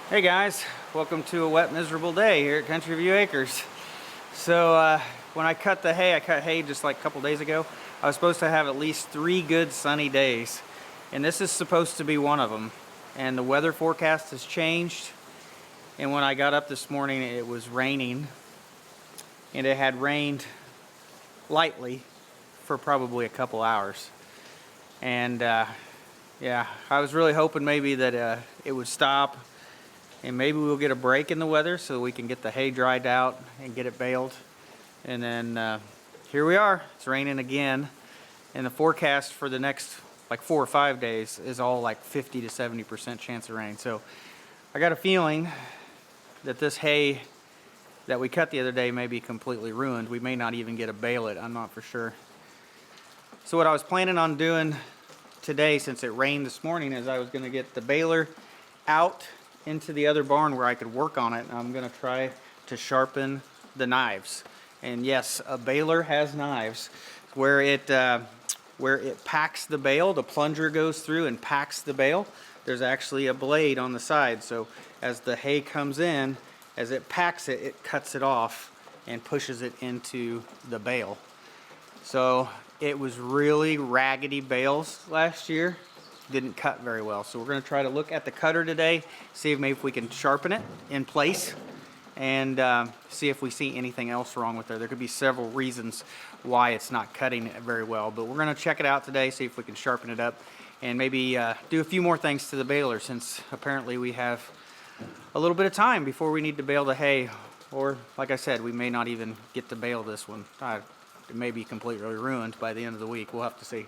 Hey guys, welcome to a wet, miserable day here at Country View Acres. So when I cut the hay, I cut hay just like a couple days ago. I was supposed to have at least 3 good sunny days, and this is supposed to be one of them. And the weather forecast has changed, and when I got up this morning it was raining, and it had rained lightly for probably a couple hours. And yeah, I was really hoping maybe that it would stop and maybe we'll get a break in the weather so we can get the hay dried out and get it baled. And then here we are, it's raining again, and the forecast for the next like 4 or 5 days is all like 50 to 70% chance of rain. So I got a feeling that this hay that we cut the other day may be completely ruined. We may not even get to bale it, I'm not for sure. So what I was planning on doing today, since it rained this morning, is I was going to get the baler out into the other barn where I could work on it. And I'm going to try to sharpen the knives. And yes, a baler has knives. Where it packs the bale, the plunger goes through and packs the bale. There's actually a blade on the side. So as the hay comes in, as it packs it, it cuts it off and pushes it into the bale. So it was really raggedy bales last year. Didn't cut very well. So we're going to try to look at the cutter today, see if maybe we can sharpen it in place, and see if we see anything else wrong with it. There could be several reasons why it's not cutting very well, but we're going to check it out today, see if we can sharpen it up, and maybe do a few more things to the baler, since apparently we have a little bit of time before we need to bale the hay, or like I said, we may not even get to bale this one. It may be completely ruined by the end of the week. We'll have to see.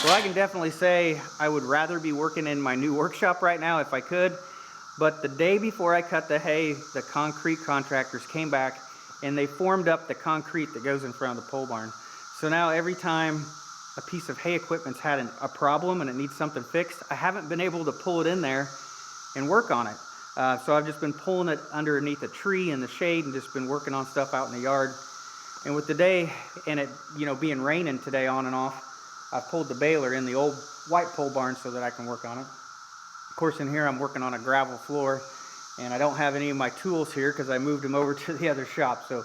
Well, I can definitely say I would rather be working in my new workshop right now if I could, but the day before I cut the hay, the concrete contractors came back and they formed up the concrete that goes in front of the pole barn. So now every time a piece of hay equipment's had a problem and it needs something fixed, I haven't been able to pull it in there and work on it. So I've just been pulling it underneath a tree in the shade and just been working on stuff out in the yard. And with the day and it being raining today on and off, I've pulled the baler in the old white pole barn so that I can work on it. Of course, in here I'm working on a gravel floor, and I don't have any of my tools here because I moved them over to the other shop. So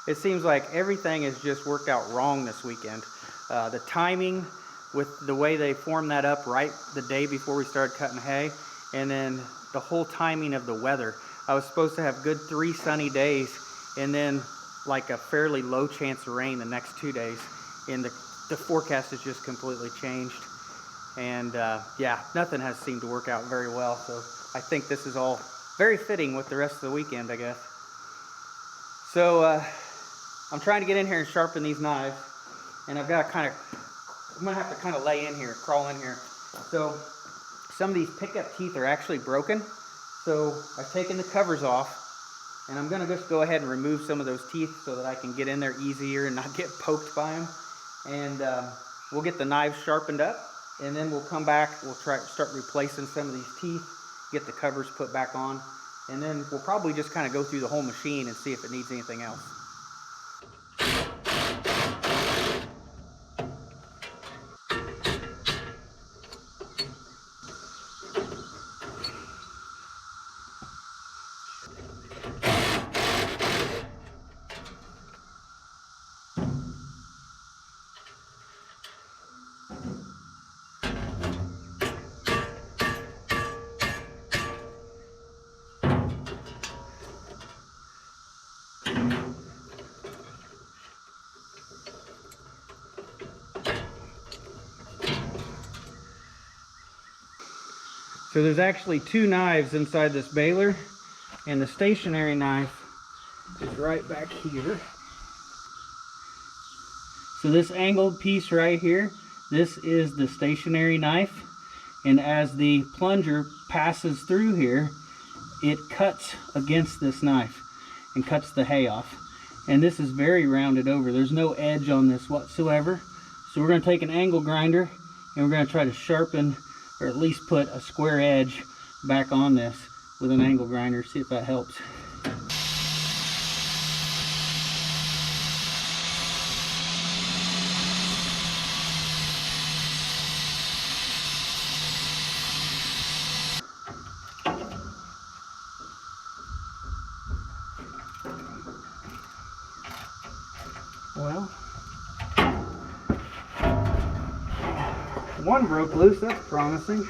it seems like everything has just worked out wrong this weekend. The timing with the way they formed that up right the day before we started cutting hay, and then the whole timing of the weather. I was supposed to have good 3 sunny days, and then like a fairly low chance of rain the next 2 days, and the forecast has just completely changed. And yeah, nothing has seemed to work out very well, so I think this is all very fitting with the rest of the weekend, I guess. So I'm trying to get in here and sharpen these knives, and I'm gonna have to kind of lay in here, crawl in here. So some of these pickup teeth are actually broken, so I've taken the covers off, and I'm gonna just go ahead and remove some of those teeth so that I can get in there easier and not get poked by them. And we'll get the knives sharpened up, and then we'll come back, we'll start replacing some of these teeth, get the covers put back on, and then we'll probably just kind of go through the whole machine and see if it needs anything else. So there's actually 2 knives inside this baler, and the stationary knife is right back here. So this angled piece right here, this is the stationary knife, and as the plunger passes through here, it cuts against this knife and cuts the hay off. And this is very rounded over. There's no edge on this whatsoever. So we're going to take an angle grinder, and we're going to try to sharpen, or at least put a square edge back on this with an angle grinder, see if that helps. Well, one broke loose, that's promising.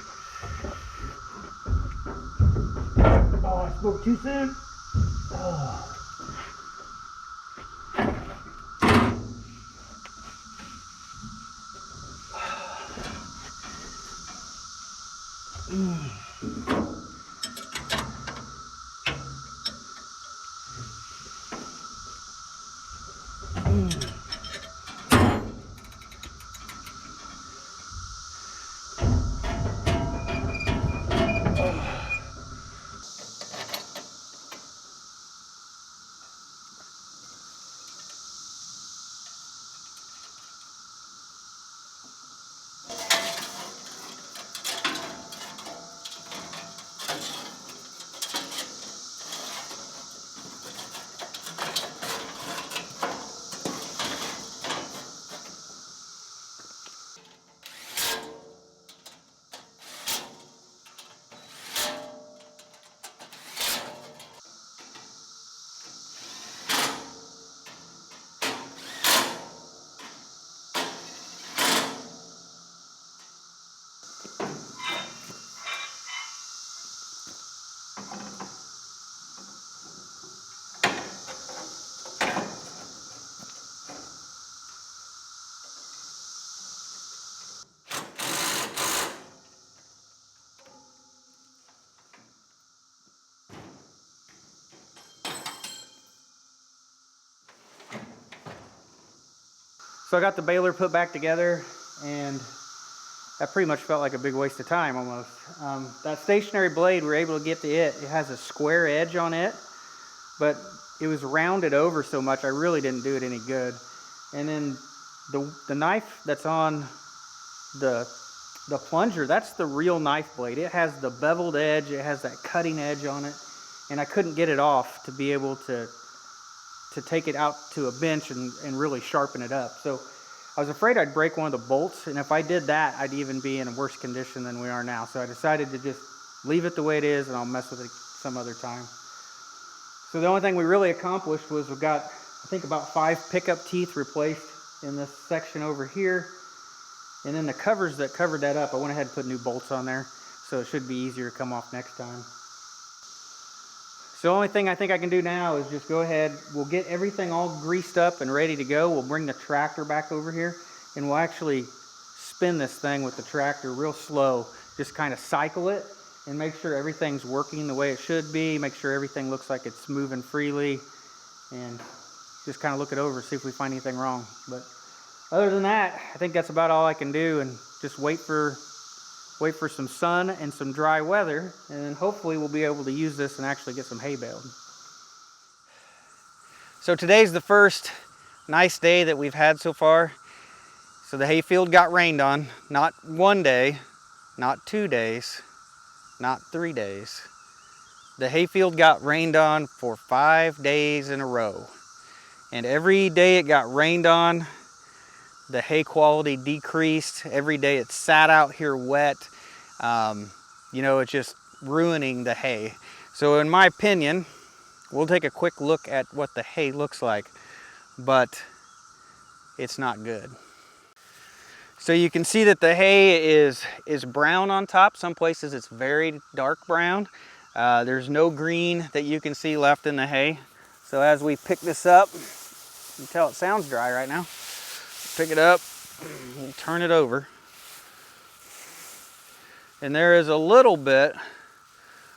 Oh, I spoke too soon. Oh. So I got the baler put back together, and that pretty much felt like a big waste of time almost. That stationary blade, we were able to get to it. It has a square edge on it, but it was rounded over so much I really didn't do it any good. And then the knife that's on the plunger, that's the real knife blade. It has the beveled edge, it has that cutting edge on it, and I couldn't get it off to be able to take it out to a bench and really sharpen it up. So I was afraid I'd break one of the bolts, and if I did that, I'd even be in a worse condition than we are now. So I decided to just leave it the way it is, and I'll mess with it some other time. So the only thing we really accomplished was we got, I think, about 5 pickup teeth replaced in this section over here. And then the covers that covered that up, I went ahead and put new bolts on there, so it should be easier to come off next time. So the only thing I think I can do now is just go ahead, we'll get everything all greased up and ready to go. We'll bring the tractor back over here, and we'll actually spin this thing with the tractor real slow, just kind of cycle it and make sure everything's working the way it should be, make sure everything looks like it's moving freely, and just kind of look it over, see if we find anything wrong. But other than that, I think that's about all I can do, and just wait for some sun and some dry weather, and then hopefully we'll be able to use this and actually get some hay baled. So today's the first nice day that we've had so far. So the hayfield got rained on, not 1 day, not 2 days, not 3 days. The hayfield got rained on for 5 days in a row. And every day it got rained on, the hay quality decreased. Every day it sat out here wet. You know, it's just ruining the hay. So in my opinion, we'll take a quick look at what the hay looks like, but it's not good. So you can see that the hay is brown on top. Some places it's very dark brown. There's no green that you can see left in the hay. So as we pick this up, you can tell it sounds dry right now. Pick it up, we'll turn it over. And there is a little bit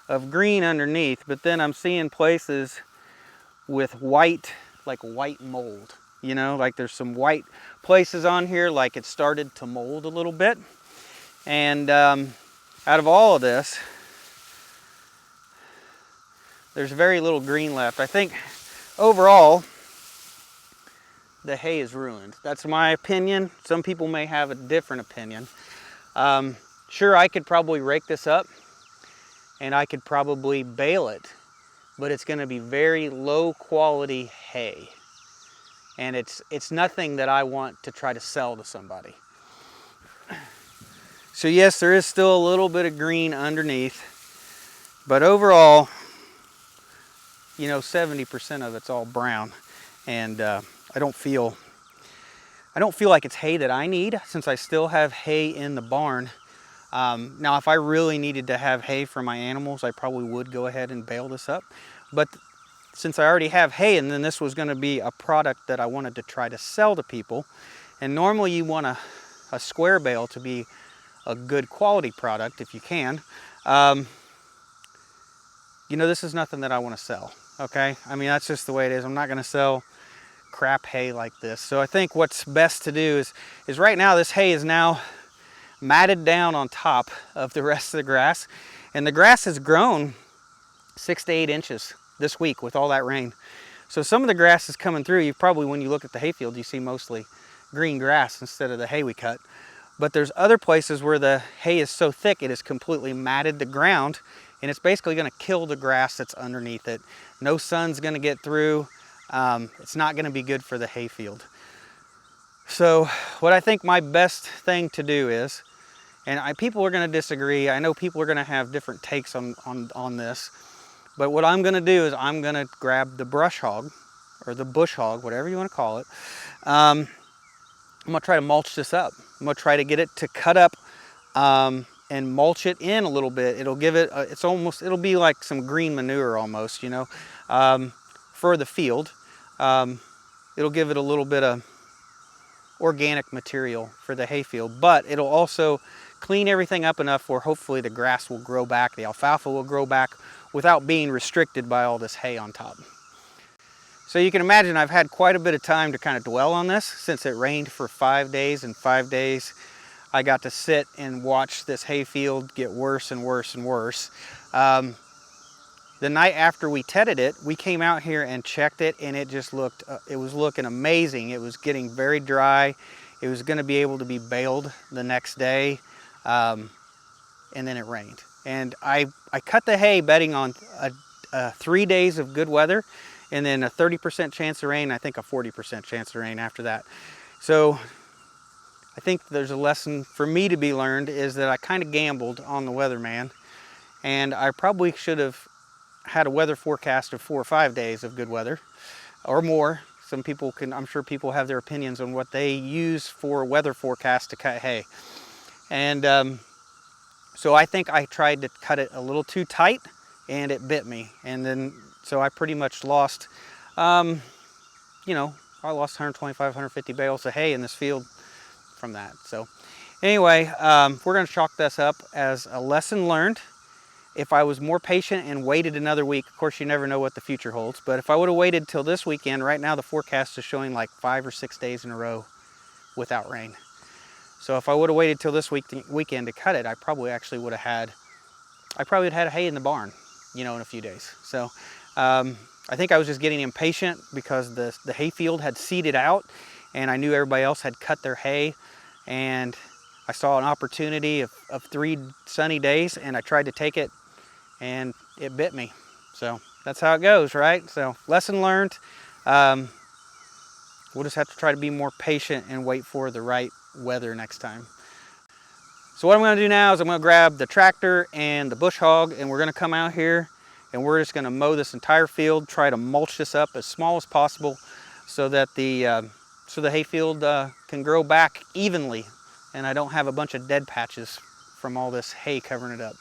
of green underneath, but then I'm seeing places with white, like white mold. You know, like there's some white places on here, like it started to mold a little bit. And out of all of this, there's very little green left. I think overall, the hay is ruined. That's my opinion. Some people may have a different opinion. Sure, I could probably rake this up and I could probably bale it, but it's going to be very low quality hay. And it's nothing that I want to try to sell to somebody. So yes, there is still a little bit of green underneath, but overall, you know, 70% of it's all brown. And I don't feel like it's hay that I need, since I still have hay in the barn. Now, if I really needed to have hay for my animals, I probably would go ahead and bale this up. But since I already have hay, and then this was going to be a product that I wanted to try to sell to people, and normally you want a square bale to be a good quality product if you can, you know, this is nothing that I want to sell, okay? I mean, that's just the way it is. I'm not going to sell crap hay like this. So I think what's best to do is right now this hay is now matted down on top of the rest of the grass, and the grass has grown 6 to 8 inches this week with all that rain. So some of the grass is coming through. You probably, when you look at the hayfield, you see mostly green grass instead of the hay we cut. But there's other places where the hay is so thick it has completely matted the ground, and it's basically going to kill the grass that's underneath it. No sun's going to get through. It's not going to be good for the hayfield. So what I think my best thing to do is, and people are going to disagree. I know people are going to have different takes on this. But what I'm going to do is I'm going to grab the brush hog, or the bush hog, whatever you want to call it. I'm going to try to mulch this up. I'm going to try to get it to cut up and mulch it in a little bit. It'll give it, it'll be like some green manure almost, you know, for the field. It'll give it a little bit of organic material for the hayfield, but it'll also clean everything up enough where hopefully the grass will grow back, the alfalfa will grow back without being restricted by all this hay on top. So you can imagine I've had quite a bit of time to kind of dwell on this since it rained for 5 days, and 5 days I got to sit and watch this hayfield get worse and worse and worse. The night after we tedded it, we came out here and checked it, and it just looked, it was looking amazing. It was getting very dry. It was going to be able to be baled the next day, and then it rained. And I cut the hay betting on 3 days of good weather, and then a 30% chance of rain, I think a 40% chance of rain after that. So I think there's a lesson for me to be learned, is that I kind of gambled on the weatherman, and I probably should have had a weather forecast of 4 or 5 days of good weather or more. Some people can, I'm sure people have their opinions on what they use for a weather forecast to cut hay. And so I think I tried to cut it a little too tight and it bit me. And then, so I pretty much lost, you know, I lost 125, 150 bales of hay in this field from that. So anyway, we're gonna chalk this up as a lesson learned. If I was more patient and waited another week, of course you never know what the future holds, but if I would have waited till this weekend, right now the forecast is showing like 5 or 6 days in a row without rain. So if I would have waited till this weekend to cut it, I probably would have had hay in the barn, you know, in a few days. So I think I was just getting impatient because the hay field had seeded out and I knew everybody else had cut their hay, and I saw an opportunity of 3 sunny days and I tried to take it and it bit me. So that's how it goes, right? So lesson learned. We'll just have to try to be more patient and wait for the right weather next time. So what I'm going to do now is I'm going to grab the tractor and the bush hog, and we're going to come out here and we're just going to mow this entire field, try to mulch this up as small as possible so that the hay field can grow back evenly and I don't have a bunch of dead patches from all this hay covering it up.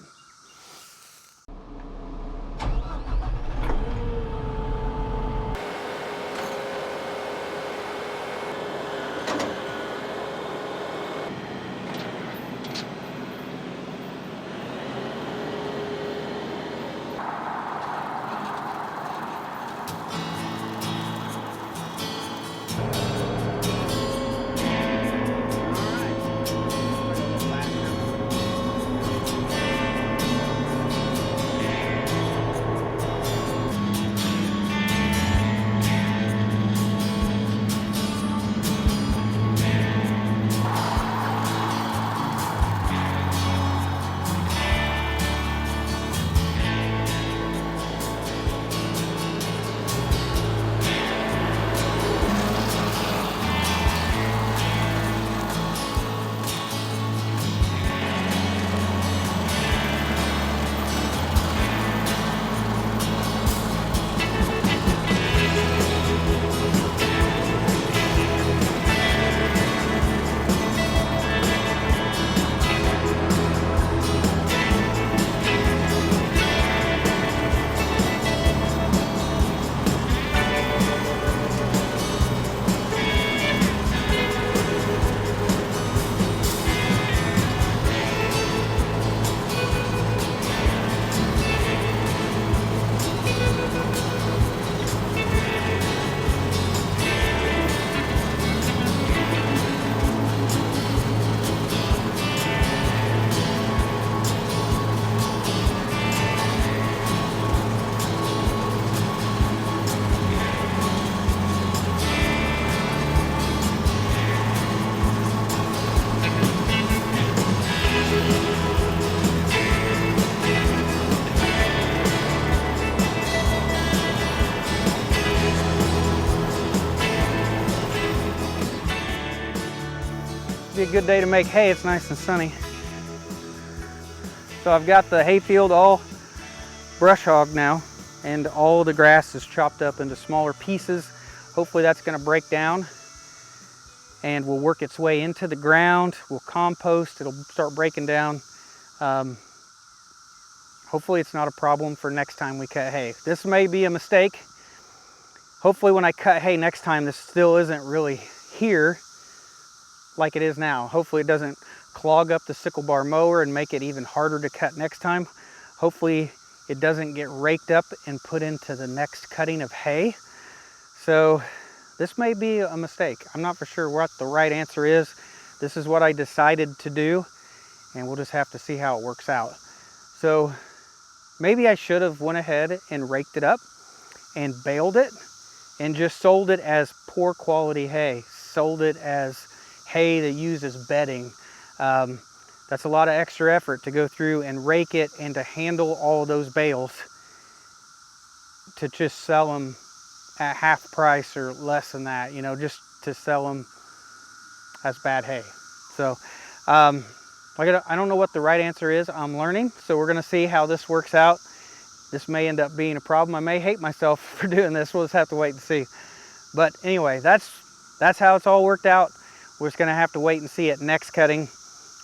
Be a good day to make hay. It's nice and sunny. So I've got the hay field all brush hogged now, and all the grass is chopped up into smaller pieces. Hopefully that's going to break down and will work its way into the ground. We'll compost. It'll start breaking down. Hopefully it's not a problem for next time we cut hay. This may be a mistake. Hopefully when I cut hay next time, this still isn't really here like it is now. Hopefully it doesn't clog up the sickle bar mower and make it even harder to cut next time. Hopefully it doesn't get raked up and put into the next cutting of hay. So this may be a mistake. I'm not for sure what the right answer is. This is what I decided to do, and we'll just have to see how it works out. So maybe I should have went ahead and raked it up and baled it and just sold it as poor quality hay. Sold it as hay that uses bedding. That's a lot of extra effort to go through and rake it and to handle all those bales to just sell them at half price or less than that, you know, just to sell them as bad hay. So I don't know what the right answer is. I'm learning, so we're gonna see how this works out. This may end up being a problem. I may hate myself for doing this. We'll just have to wait and see. But anyway, that's how it's all worked out. We're just gonna have to wait and see at next cutting.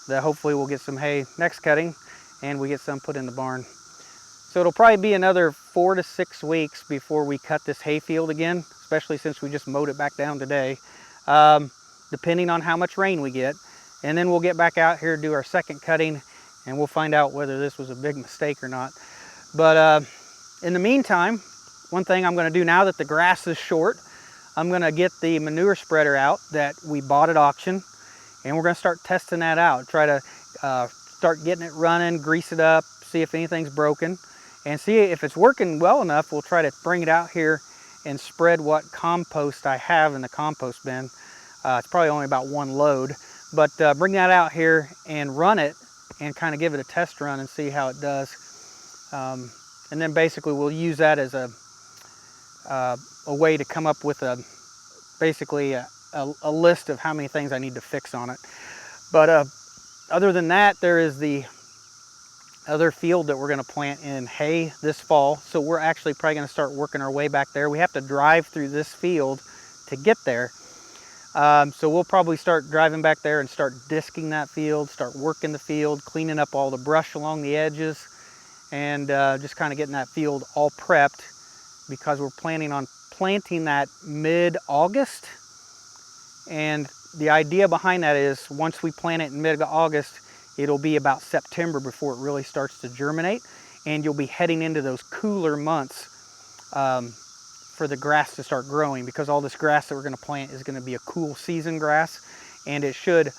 That hopefully we'll get some hay next cutting, and we get some put in the barn. So it'll probably be another 4 to 6 weeks before we cut this hay field again, especially since we just mowed it back down today, depending on how much rain we get. And then we'll get back out here, do our second cutting, and we'll find out whether this was a big mistake or not. But in the meantime, one thing I'm gonna do now that the grass is short, I'm gonna get the manure spreader out that we bought at auction, and we're gonna start testing that out. Try to start getting it running, grease it up, see if anything's broken, and see if it's working well enough. We'll try to bring it out here and spread what compost I have in the compost bin. It's probably only about 1 load, but bring that out here and run it and kind of give it a test run and see how it does. And then basically we'll use that as a way to come up with basically a list of how many things I need to fix on it. But other than that, there is the other field that we're going to plant in hay this fall. So we're actually probably going to start working our way back there. We have to drive through this field to get there. So we'll probably start driving back there and start disking that field, start working the field, cleaning up all the brush along the edges, and just kind of getting that field all prepped, because we're planning on planting that mid-August. And the idea behind that is once we plant it in mid-August, it'll be about September before it really starts to germinate, and you'll be heading into those cooler months for the grass to start growing, because all this grass that we're going to plant is going to be a cool season grass, and it should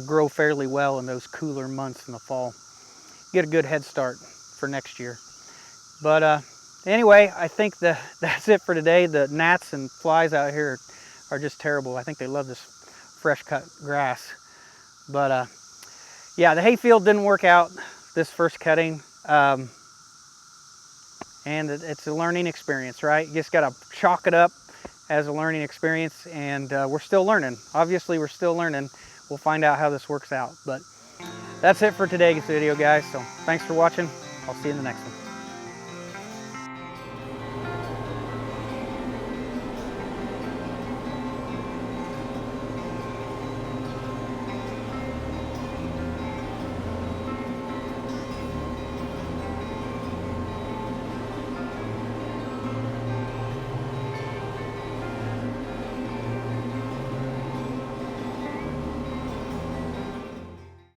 grow fairly well in those cooler months in the fall. Get a good head start for next year. But anyway, I think that's it for today. The gnats and flies out here are just terrible. I think they love this fresh cut grass. But yeah, the hay field didn't work out this first cutting. And it's a learning experience, right? You just got to chalk it up as a learning experience, and we're still learning. Obviously, we're still learning. We'll find out how this works out. But that's it for today's video, guys. So thanks for watching. I'll see you in the next one.